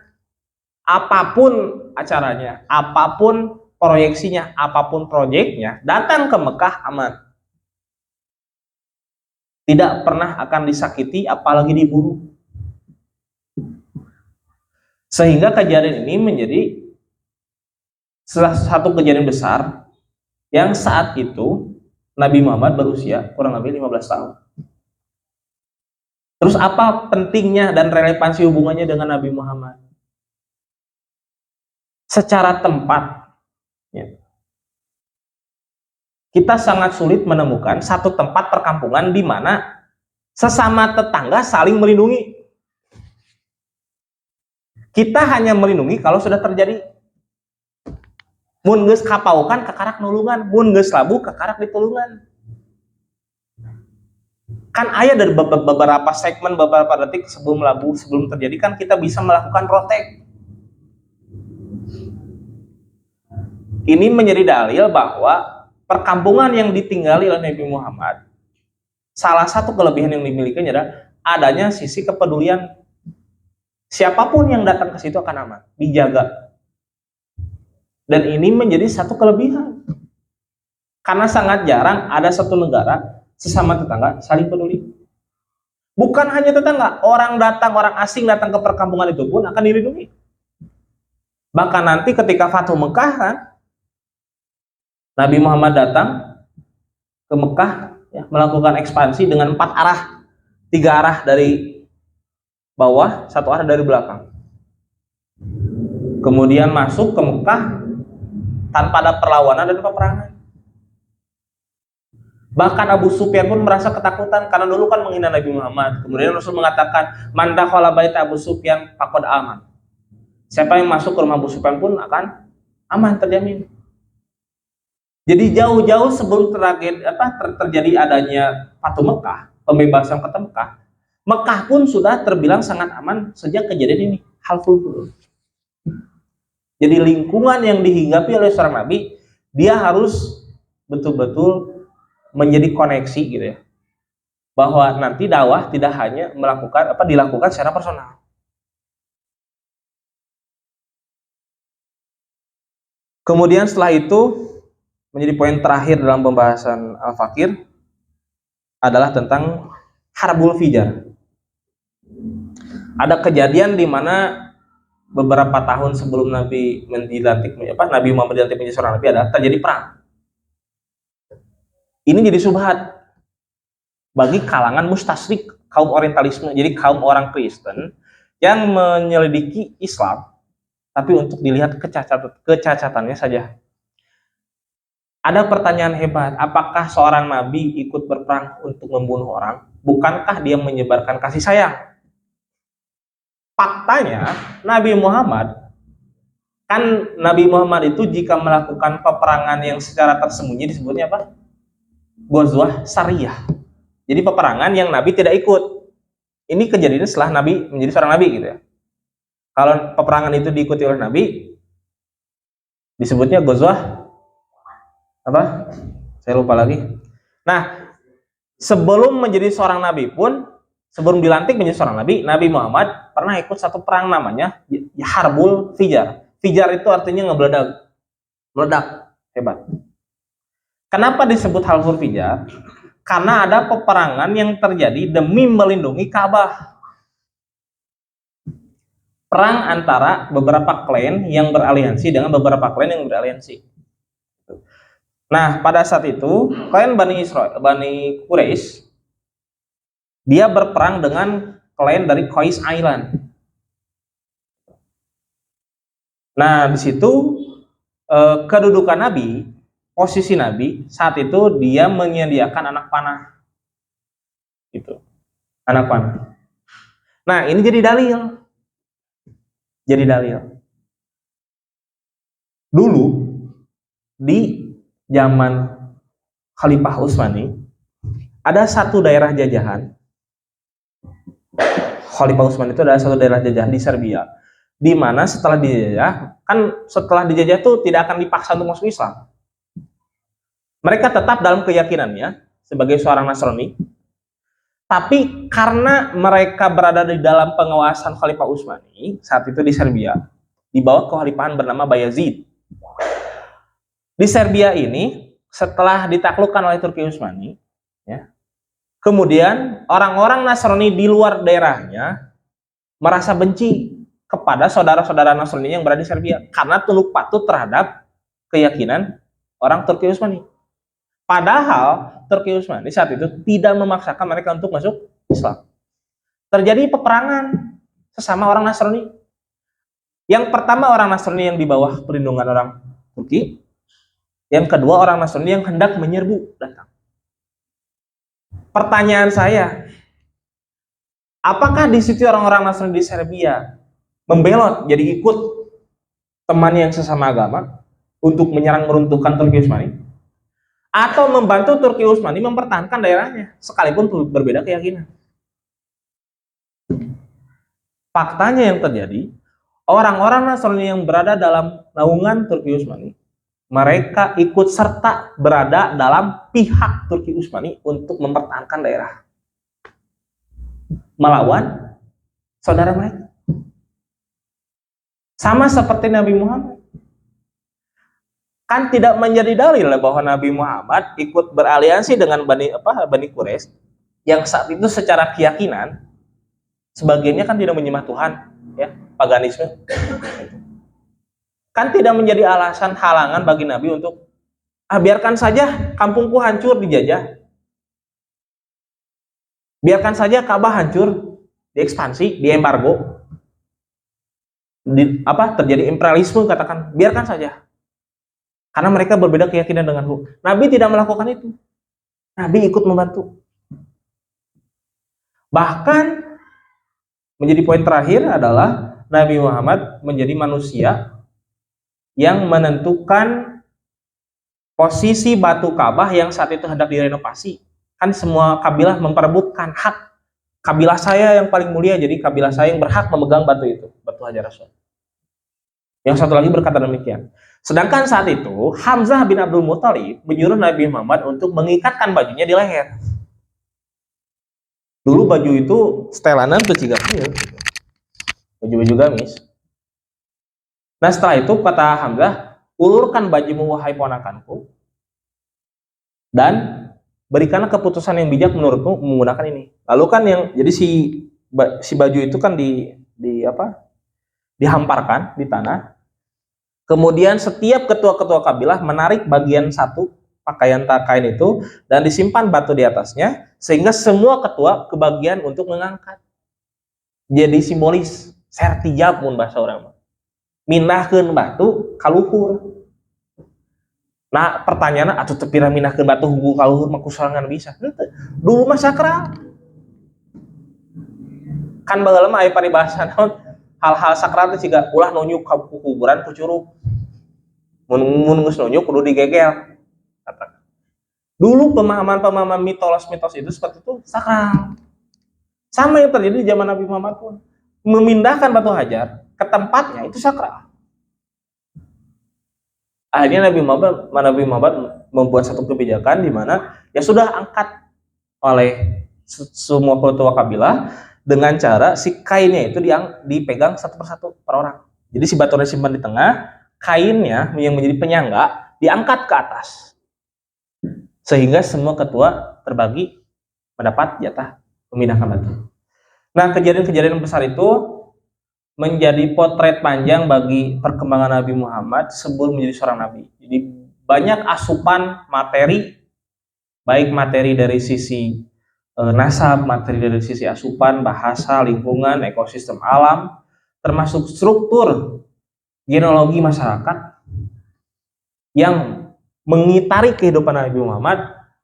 Apapun acaranya, apapun proyeksinya, apapun proyeknya, datang ke Mekah aman. Tidak pernah akan disakiti, apalagi dibunuh. Sehingga kejadian ini menjadi salah satu kejadian besar yang saat itu Nabi Muhammad berusia kurang lebih 15 tahun. Terus apa pentingnya dan relevansi hubungannya dengan Nabi Muhammad? Secara tempat, ya, kita sangat sulit menemukan satu tempat perkampungan di mana sesama tetangga saling melindungi. Kita hanya melindungi kalau sudah terjadi. Mun geus kapaukan kakarak nulungan, mun geus labu kakarak ditulungan. Kan aya dari beberapa segmen, beberapa detik sebelum labu, sebelum terjadi kan kita bisa melakukan protek. Ini menjadi dalil bahwa perkampungan yang ditinggali oleh Nabi Muhammad, salah satu kelebihan yang dimilikinya adalah adanya sisi kepedulian. Siapapun yang datang ke situ akan aman, dijaga. Dan ini menjadi satu kelebihan. Karena sangat jarang ada satu negara sesama tetangga saling peduli. Bukan hanya tetangga, orang asing datang ke perkampungan itu pun akan dilindungi. Bahkan nanti ketika Fathu Mekah kan, Nabi Muhammad datang ke Mekah, ya, melakukan ekspansi dengan 4 arah, 3 arah dari bawah, 1 arah dari belakang. Kemudian masuk ke Mekah tanpa ada perlawanan dan peperangan. Bahkan Abu Sufyan pun merasa ketakutan karena dulu kan menghina Nabi Muhammad. Kemudian Rasul mengatakan, "Man dakhala baita Abu Sufyan faqad aman." Siapa yang masuk ke rumah Abu Sufyan pun akan aman, terjamin. Jadi jauh-jauh sebelum terjadi adanya Fathu Mekah, pembebasan kota Mekah, Mekah pun sudah terbilang sangat aman sejak kejadian ini, Halful Futuh. Jadi lingkungan yang dihinggapi oleh seorang Nabi, dia harus betul-betul menjadi koneksi gitu ya. Bahwa nanti dakwah tidak hanya dilakukan secara personal. Kemudian setelah itu menjadi poin terakhir dalam pembahasan Al-Fakir adalah tentang Harbul Fijar. Ada kejadian di mana beberapa tahun sebelum Nabi Muhammad dilantik menjadi seorang nabi ada terjadi perang. Ini jadi subhat bagi kalangan mustasyrik, kaum orientalisme, jadi kaum orang Kristen yang menyelidiki Islam tapi untuk dilihat kecacatannya saja. Ada pertanyaan hebat, apakah seorang nabi ikut berperang untuk membunuh orang? Bukankah dia menyebarkan kasih sayang? Faktanya, Nabi Muhammad itu jika melakukan peperangan yang secara tersembunyi disebutnya apa? Ghazwah Sariyah. Jadi peperangan yang Nabi tidak ikut. Ini kejadian setelah Nabi menjadi seorang nabi gitu ya. Kalau peperangan itu diikuti oleh Nabi, disebutnya Ghazwah apa? Saya lupa lagi. Nah, sebelum menjadi seorang nabi pun, sebelum dilantik menjadi seorang nabi, Nabi Muhammad pernah ikut satu perang namanya Harbul Fijar. Fijar itu artinya meledak, hebat. Kenapa disebut Harbul Fijar? Karena ada peperangan yang terjadi demi melindungi Ka'bah. perang antara beberapa klan yang beraliansi dengan beberapa klan yang beraliansi. Nah, pada saat itu klan Bani Quraisy dia berperang dengan klan dari Qais Island. Nah, di situ kedudukan Nabi, posisi Nabi saat itu dia menyediakan anak panah. Gitu. Anak panah. Nah, ini jadi dalil. Jadi dalil. Dulu di zaman Khalifah Utsmani ada satu daerah jajahan. Khalifah Utsmani itu adalah satu daerah jajahan di Serbia, di mana setelah dijajah, kan setelah dijajah itu tidak akan dipaksa untuk masuk Islam. Mereka tetap dalam keyakinannya sebagai seorang Nasrani, tapi karena mereka berada di dalam pengawasan Khalifah Utsmani saat itu di Serbia, di bawah kekhalifahan bernama Bayazid. Di Serbia ini, setelah ditaklukkan oleh Turki Utsmani, ya, kemudian orang-orang Nasrani di luar daerahnya merasa benci kepada saudara-saudara Nasrani yang berada di Serbia karena tunduk patuh terhadap keyakinan orang Turki Utsmani. Padahal Turki Utsmani saat itu tidak memaksakan mereka untuk masuk Islam. Terjadi peperangan sesama orang Nasrani. Yang pertama orang Nasrani yang di bawah perlindungan orang Turki. Yang kedua orang Nasrani yang hendak menyerbu datang. Pertanyaan saya, apakah di situ orang-orang Nasrani di Serbia membelot jadi ikut teman yang sesama agama untuk menyerang meruntuhkan Turki Utsmani? Atau membantu Turki Utsmani mempertahankan daerahnya sekalipun berbeda keyakinan? Faktanya yang terjadi, orang-orang Nasrani yang berada dalam naungan Turki Utsmani, mereka ikut serta berada dalam pihak Turki Utsmani untuk mempertahankan daerah, melawan saudara mereka. Sama seperti Nabi Muhammad. Kan tidak menjadi dalil bahwa Nabi Muhammad ikut beraliansi dengan Bani Quraisy yang saat itu secara keyakinan sebagiannya kan tidak menyembah Tuhan, ya, paganisme. Kan tidak menjadi alasan halangan bagi Nabi untuk biarkan saja kampungku hancur dijajah. Biarkan saja Ka'bah hancur, diekspansi, diembargo. Terjadi imperialisme, katakan, biarkan saja. Karena mereka berbeda keyakinan denganku. Nabi tidak melakukan itu. Nabi ikut membantu. Bahkan menjadi poin terakhir adalah Nabi Muhammad menjadi manusia yang menentukan posisi batu Ka'bah yang saat itu hendak direnovasi. Kan semua kabilah memperebutkan hak. Kabilah saya yang paling mulia, jadi kabilah saya yang berhak memegang batu itu, batu Hajar Aswad. Yang satu lagi berkata demikian. Sedangkan saat itu Hamzah bin Abdul Muthalib menyuruh Nabi Muhammad untuk mengikatkan bajunya di leher. Dulu baju itu setelannya tuh ciga baju-baju gamis. Nah setelah itu kata Hamzah, ulurkan bajumu wahai ponakanku dan berikanlah keputusan yang bijak menurutmu menggunakan ini. Lalu kan yang jadi si baju itu kan dihamparkan di tanah. Kemudian setiap ketua-ketua kabilah menarik bagian satu pakaian kain itu dan disimpan batu di atasnya sehingga semua ketua kebagian untuk mengangkat. Jadi simbolis sertijab mun bahasa orang. Mindahkeun batu ka luhur. Nah, pertanyaannya atuh teu pira mindahkeun batu hunggu ka luhur mah kusorangan bisa. Henteu. Dulu mah sakral. Kan baheula mah aya paribahasa naon hal-hal sakral teh ciga ulah nonyuk ka kuburan ku curug. Mun geus nonyuk kudu digegel. Katakan. Dulu pemahaman mitos itu seperti itu sakral. Sama yang terjadi di zaman Nabi Muhammad pun. Memindahkan batu hajar ke tempatnya itu sakral. Akhirnya Nabi Muhammad membuat satu kebijakan di mana ya sudah angkat oleh semua ketua kabilah dengan cara si kainnya itu dipegang satu persatu per orang. Jadi si batunya disimpan di tengah, kainnya yang menjadi penyangga diangkat ke atas. Sehingga semua ketua terbagi mendapat jatah memindahkan batu. Nah, kejadian-kejadian besar itu menjadi potret panjang bagi perkembangan Nabi Muhammad sebelum menjadi seorang nabi. Jadi banyak asupan materi, baik materi dari sisi nasab, materi dari sisi asupan, bahasa, lingkungan, ekosistem alam, termasuk struktur genealogi masyarakat yang mengitari kehidupan Nabi Muhammad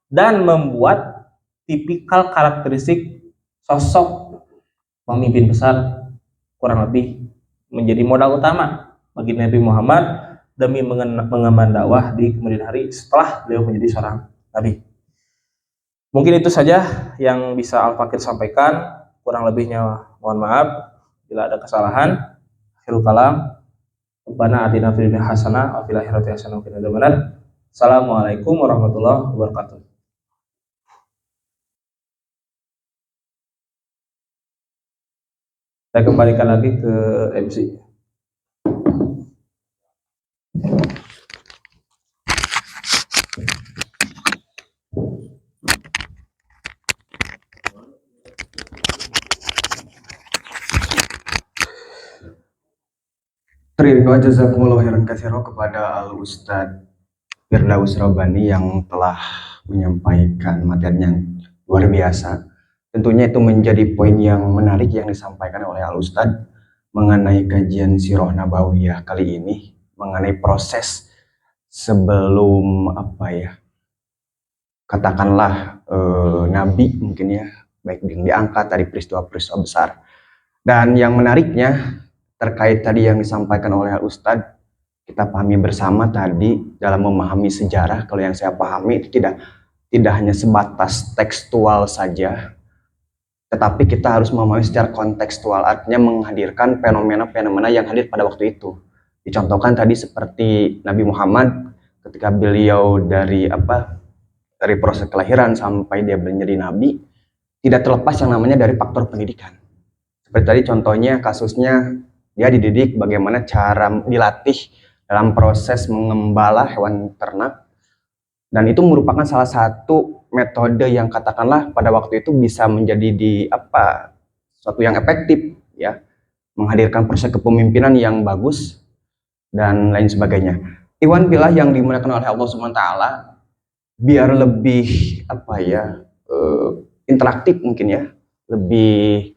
dan membuat tipikal karakteristik sosok pemimpin besar kurang lebih menjadi modal utama bagi Nabi Muhammad demi mengemban dakwah di kemudian hari setelah beliau menjadi seorang nabi. Mungkin itu saja yang bisa Al-Fakir sampaikan, kurang lebihnya mohon maaf bila ada kesalahan. Akhirul kalam, Rabbana atina fid dunya hasanah wa fil akhirati hasanah wa qina adzabannar. Assalamualaikum warahmatullahi wabarakatuh. Saya kembalikan lagi ke MC. Terima jazakumullah khairan katsira kepada Al Ustadz Firdaus Rabbani yang telah menyampaikan materi yang luar biasa. Tentunya itu menjadi poin yang menarik yang disampaikan oleh Al Ustadz mengenai kajian Sirah Nabawiyah kali ini, mengenai proses sebelum katakanlah Nabi mungkin ya, baik yang diangkat dari peristiwa-peristiwa besar. Dan yang menariknya terkait tadi yang disampaikan oleh Al Ustadz, kita pahami bersama tadi dalam memahami sejarah, kalau yang saya pahami itu tidak hanya sebatas tekstual saja, tetapi kita harus memahami secara kontekstual, artinya menghadirkan fenomena-fenomena yang hadir pada waktu itu. Dicontohkan tadi seperti Nabi Muhammad ketika beliau dari proses kelahiran sampai dia menjadi nabi, tidak terlepas yang namanya dari faktor pendidikan. Seperti tadi contohnya kasusnya dia dididik bagaimana cara dilatih dalam proses mengembala hewan ternak, dan itu merupakan salah satu metode yang katakanlah pada waktu itu bisa menjadi suatu yang efektif ya, menghadirkan proses kepemimpinan yang bagus dan lain sebagainya. Ikhwan fillah yang dimuliakan oleh Allah Subhanahu wa taala, biar lebih interaktif mungkin ya, lebih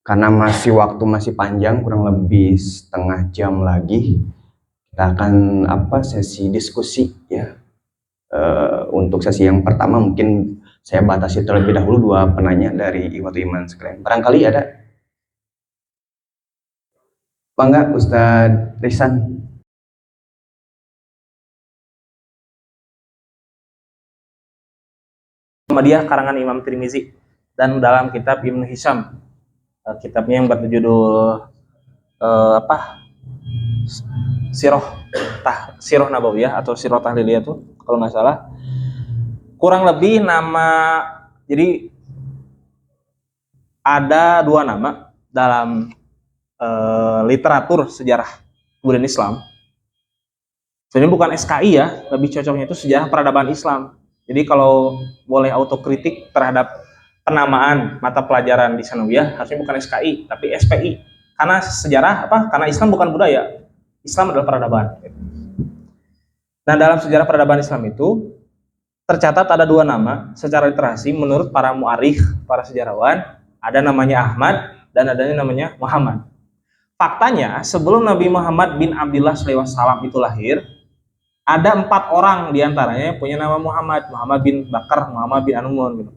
karena waktu masih panjang, kurang lebih setengah jam lagi kita akan sesi diskusi ya. Untuk sesi yang pertama mungkin saya batasi terlebih dahulu 2 penanya dari Ikhwatul Iman sekalian. Barangkali ada? Bangga Ustadz Risan. Muhammadiyah karangan Imam Tirmizi dan dalam kitab Ibnu Hisham, kitabnya yang berjudul Sirah Nabawiyah atau Sirah Tahliliyah tuh kalau nggak salah, kurang lebih nama, jadi ada 2 nama dalam literatur sejarah kebudayaan Islam. Sebenarnya bukan SKI ya, lebih cocoknya itu sejarah peradaban Islam. Jadi kalau boleh autokritik terhadap penamaan mata pelajaran di Sanawiyah, harusnya bukan SKI tapi SPI. Karena sejarah karena Islam bukan budaya, Islam adalah peradaban. Nah, dalam sejarah peradaban Islam itu tercatat ada 2 nama secara literasi menurut para mu'arikh, para sejarawan, ada namanya Ahmad dan ada namanya Muhammad. Faktanya sebelum Nabi Muhammad bin Abdullah SAW itu lahir, ada 4 orang diantaranya yang punya nama Muhammad, Muhammad bin Bakar, Muhammad bin Anumun gitu.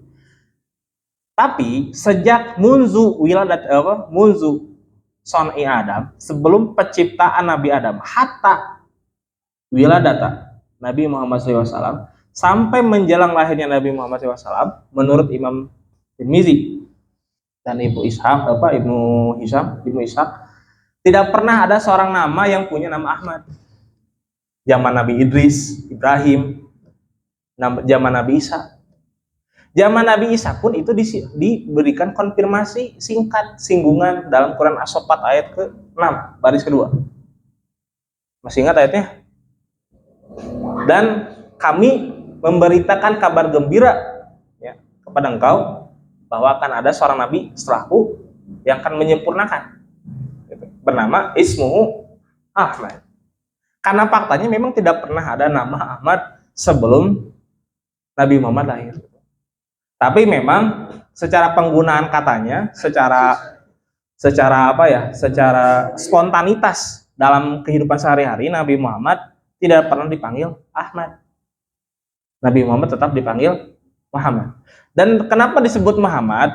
Tapi sejak munzu son'i Adam, sebelum penciptaan Nabi Adam, hatta wiladata Nabi Muhammad SAW, sampai menjelang lahirnya Nabi Muhammad SAW, menurut Imam Tirmizi dan Ibnu Ishaq, tidak pernah ada seorang nama yang punya nama Ahmad. Zaman Nabi Idris, Ibrahim, zaman Nabi Isa. Zaman Nabi Isa pun itu diberikan konfirmasi singgungan dalam Quran As-Saffat ayat ke-6, baris kedua. Masih ingat ayatnya? Dan kami memberitakan kabar gembira ya, kepada engkau bahwa akan ada seorang nabi setelahku yang akan menyempurnakan. Gitu. bernama ismuhu Ahmad. Karena faktanya memang tidak pernah ada nama Ahmad sebelum Nabi Muhammad lahir. Tapi memang secara penggunaan katanya, secara spontanitas dalam kehidupan sehari-hari, Nabi Muhammad tidak pernah dipanggil Ahmad. Nabi Muhammad tetap dipanggil Muhammad. Dan kenapa disebut Muhammad?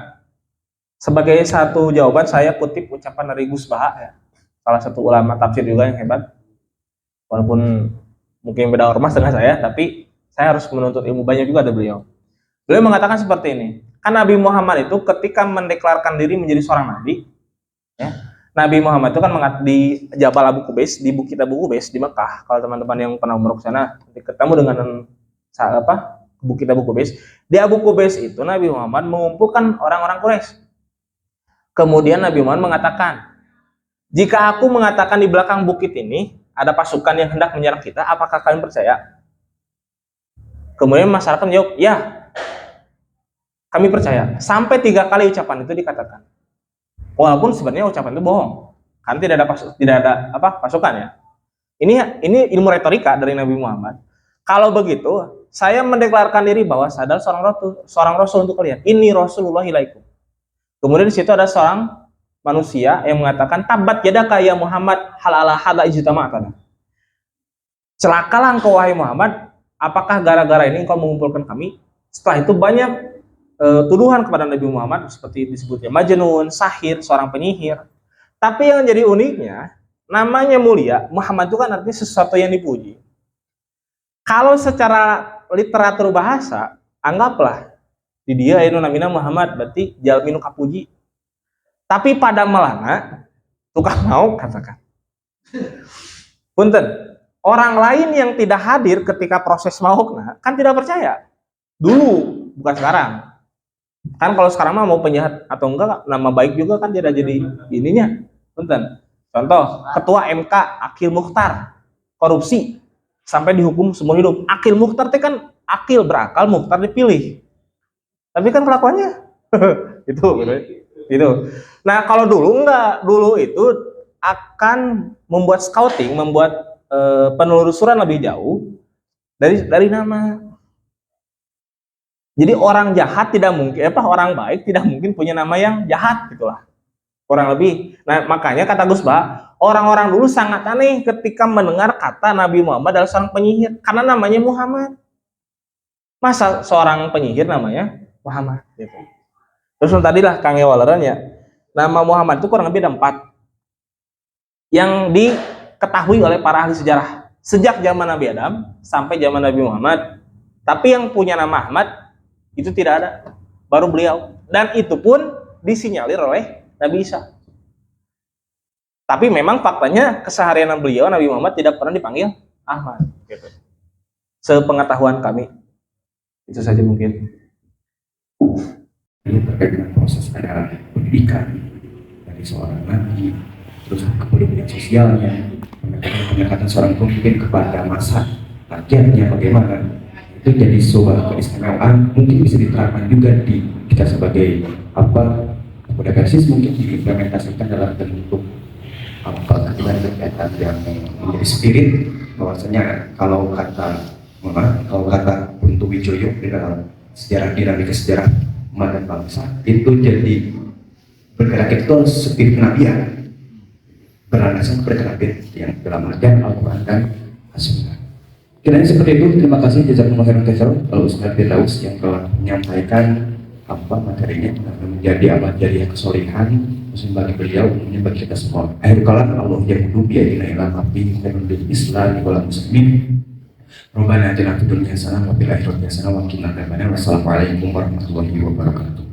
Sebagai satu jawaban saya kutip ucapan dari Gus Baha, ya, salah satu ulama tafsir juga yang hebat. Walaupun mungkin beda ormas dengan saya, tapi saya harus menuntut ilmu banyak juga dari beliau. Beliau mengatakan seperti ini. Kan Nabi Muhammad itu ketika mendeklarkan diri menjadi seorang nabi, ya, Nabi Muhammad itu kan di Jabal Abu Qubais, di Bukit Abu Qubais di Mekah. Kalau teman-teman yang pernah umroh ke sana, ketemu dengan Bukit Abu Qubais. Di Abu Qubais itu Nabi Muhammad mengumpulkan orang-orang Quraisy. Kemudian Nabi Muhammad mengatakan, jika aku mengatakan di belakang bukit ini ada pasukan yang hendak menyerang kita, apakah kalian percaya? Kemudian masyarakat menjawab, ya, kami percaya. Sampai 3 kali ucapan itu dikatakan. Walaupun sebenarnya ucapan itu bohong, kan tidak ada pasukan, ya. Ini ilmu retorika dari Nabi Muhammad. Kalau begitu, saya mendeklarasikan diri bahwa saya adalah seorang rasul untuk kalian. Ini Rasulullah ilaikum. Kemudian di situ ada seorang manusia yang mengatakan, tabat yadaka ya Muhammad hal ala hada ijtama'atana. Celakalah engkau wahai Muhammad, apakah gara-gara ini engkau mengumpulkan kami? Setelah itu banyak tuduhan kepada Nabi Muhammad seperti disebutnya majnun, sahir, seorang penyihir. Tapi yang jadi uniknya, namanya mulia, Muhammad itu kan artinya sesuatu yang dipuji. Kalau secara literatur bahasa, anggaplah di dia itu namina Muhammad, berarti jalminu kapuji. Tapi pada melana, tukang mau katakan. Punten, orang lain yang tidak hadir ketika proses maukna kan tidak percaya. Dulu, bukan sekarang. Kan kalau sekarang mah mau penjahat atau enggak, nama baik juga kan tidak jadi ininya. Punten. Contoh, ketua MK Akil Mukhtar korupsi sampai dihukum seumur hidup. Akil Mukhtar itu kan akil berakal, Mukhtar dipilih. Tapi kan kelakuannya itu. Nah, kalau dulu enggak, dulu itu akan membuat scouting, membuat penelusuran lebih jauh dari nama. Jadi orang jahat tidak mungkin, orang baik tidak mungkin punya nama yang jahat, gitulah. Kurang lebih. Nah, makanya kata Gus Bah, orang-orang dulu sangat aneh ketika mendengar kata Nabi Muhammad adalah seorang penyihir karena namanya Muhammad. Masa seorang penyihir namanya Muhammad, gitu. Terus tadilah Kang Ewaleran ya, nama Muhammad itu kurang lebih ada 4 yang diketahui oleh para ahli sejarah sejak zaman Nabi Adam sampai zaman Nabi Muhammad. Tapi yang punya nama Ahmad itu tidak ada, baru beliau. Dan itu pun disinyalir oleh Nabi Isa. Tapi memang faktanya keseharian beliau Nabi Muhammad tidak pernah dipanggil Ahmad, gitu. Sepengetahuan kami. Itu saja mungkin. Ini terkait dengan proses ada pendidikan dari seorang nabi, terus kepedulian sosialnya, pendekatan seorang pemimpin kepada masa rakyatnya bagaimana, itu jadi sebuah keistimewaan. Mungkin bisa diterapkan juga di kita sebagai pedagang mungkin diimplementasikan dalam bentuk kegiatan yang menjadi spirit, bahwasanya kalau kata Buntu Wijoyo di dalam sejarah dinamika sejarah umat dan bangsa itu jadi bergerak itu spirit kenabian, berlandasan kepada kenabian yang dalam artian Al-Quran dan As-Sunnah. Kiranya seperti itu. Terima kasih jazakumullah khairan katsiran kalau Ustaz Firdaus yang telah menyampaikan materinya menjadi amal jariah kesolehan khususnya bagi beliau, umumnya bagi kita semua. Akhir kalam Allah yahudu bi'adina ila rabbi khairun bil islam wal muslimin. Rabbana atina fid dunya hasanah wa fil akhirati hasanah wa qina adzabannar. Wassalamualaikum warahmatullahi wabarakatuh.